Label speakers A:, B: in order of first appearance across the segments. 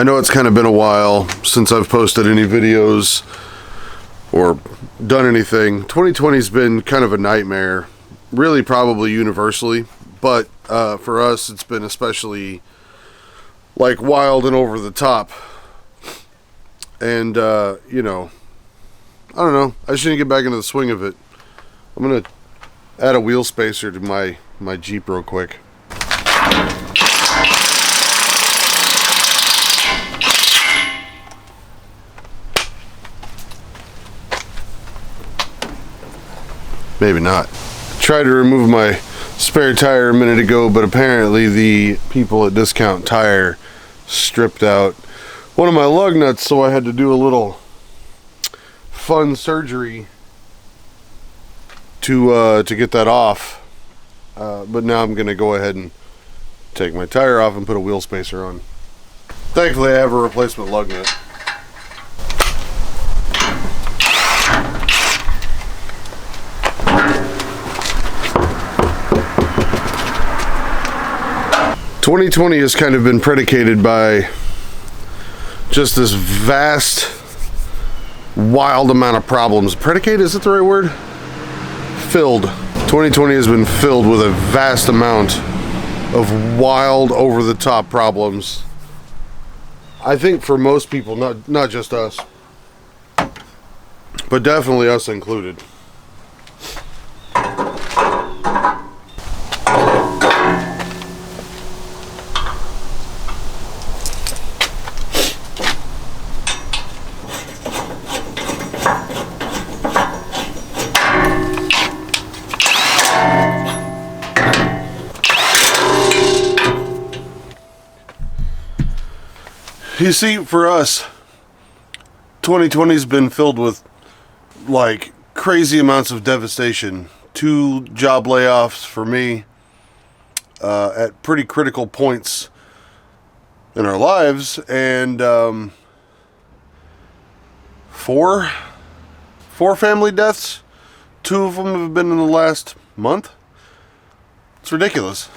A: I know it's kind of been a while since I've posted any videos or done anything. 2020's been kind of a nightmare, really probably universally, but for us it's been especially like wild and over the top. And you know, I don't know, I just need to get back into the swing of it. I'm gonna add a wheel spacer to my Jeep real quick. Maybe not. Tried to remove my spare tire a minute ago, but apparently the people at Discount Tire stripped out one of my lug nuts, so I had to do a little fun surgery to get that off. But now I'm gonna go ahead and take my tire off and put a wheel spacer on. Thankfully I have a replacement lug nut. '2020 has kind of been predicated by just this vast, wild amount of problems. Predicated, is that the right word? Filled. 2020 has been filled with a vast amount of wild, over-the-top problems. I think for most people, not just us, but definitely us included. You see, for us, 2020's been filled with like crazy amounts of devastation. 2 job layoffs for me at pretty critical points in our lives, and 4 family deaths. 2 of them have been in the last month. It's ridiculous.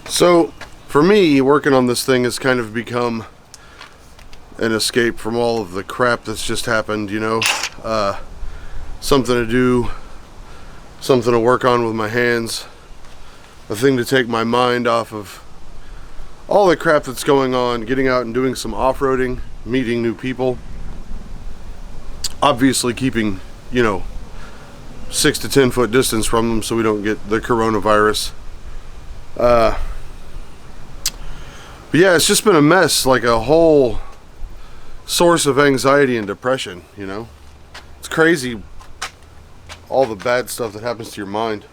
A: So, for me, working on this thing has kind of become an escape from all of the crap that's just happened, you know? Something to do, something to work on with my hands, a thing to take my mind off of all the crap that's going on, getting out and doing some off-roading, meeting new people. Obviously keeping, you know, 6 to 10 foot distance from them so we don't get the coronavirus. But yeah, it's just been a mess, like a whole source of anxiety and depression, you know? It's crazy, all the bad stuff that happens to your mind.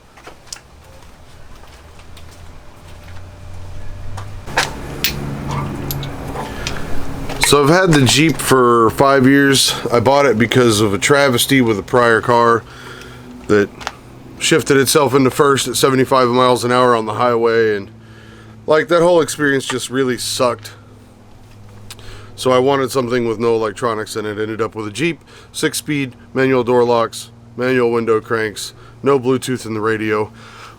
A: So I've had the Jeep for 5 years. I bought it because of a travesty with a prior car that shifted itself into first at 75 miles an hour on the highway, and like that whole experience just really sucked. So I wanted something with no electronics, and it ended up with a Jeep, 6-speed, manual door locks, manual window cranks, no Bluetooth in the radio,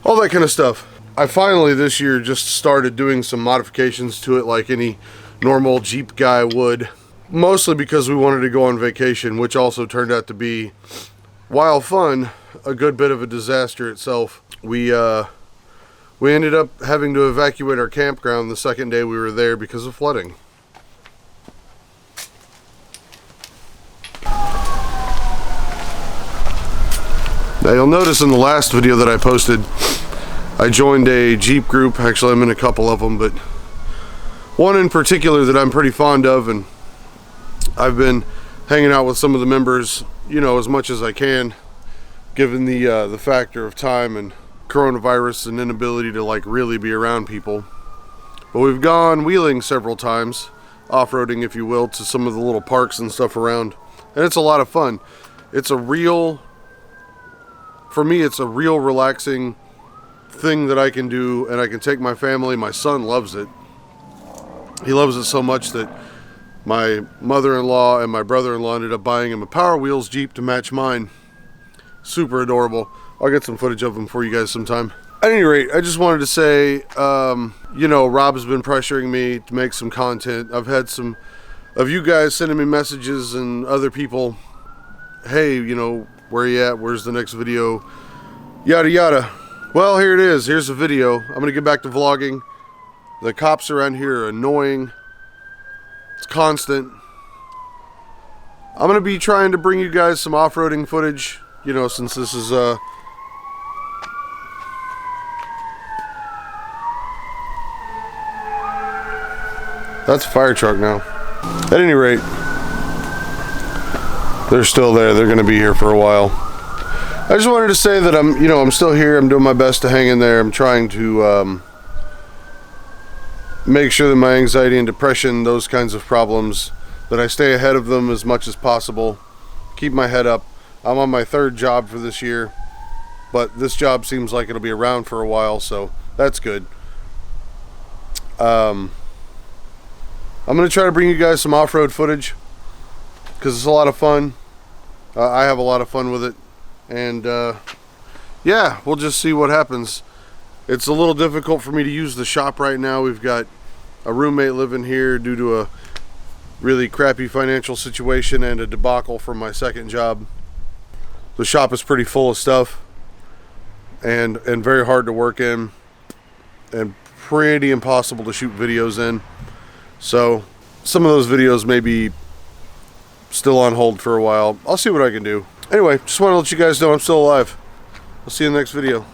A: all that kind of stuff. I finally this year just started doing some modifications to it like any normal Jeep guy would, mostly because we wanted to go on vacation, which also turned out to be, while fun, a good bit of a disaster itself. We ended up having to evacuate our campground the second day we were there because of flooding. Now you'll notice in the last video that I posted, I joined a Jeep group. Actually, I'm in a couple of them, but one in particular that I'm pretty fond of, and I've been hanging out with some of the members, you know, as much as I can, given the factor of time and coronavirus and inability to like really be around people. But we've gone wheeling several times, off-roading if you will, to some of the little parks and stuff around, and it's a lot of fun. It's a real, for me, it's a real relaxing thing that I can do, and I can take my family. My son loves it. He loves it so much that my mother-in-law and my brother-in-law ended up buying him a Power Wheels Jeep to match mine. Super adorable. I'll get some footage of him for you guys sometime. At any rate, I just wanted to say, you know, Rob's been pressuring me to make some content. I've had some of you guys sending me messages and other people, hey, you know, where you at? Where's the next video? Yada yada. Well, here it is. Here's the video. I'm gonna get back to vlogging. The cops around here are annoying. It's constant. I'm gonna be trying to bring you guys some off-roading footage, you know, since this is that's a fire truck now. At any rate, they're still there. They're gonna be here for a while. I just wanted to say that I'm still here. I'm doing my best to hang in there. I'm trying to make sure that my anxiety and depression, those kinds of problems, that I stay ahead of them as much as possible. Keep my head up. I'm on my 3rd job for this year, but this job seems like it'll be around for a while, so that's good. I'm going to try to bring you guys some off-road footage because it's a lot of fun. I have a lot of fun with it, and yeah, we'll just see what happens. It's a little difficult for me to use the shop right now. We've got a roommate living here due to a really crappy financial situation and a debacle from my 2nd job. The shop is pretty full of stuff and very hard to work in and pretty impossible to shoot videos in. So some of those videos may be still on hold for a while. I'll see what I can do. Anyway, just want to let you guys know I'm still alive. I'll see you in the next video.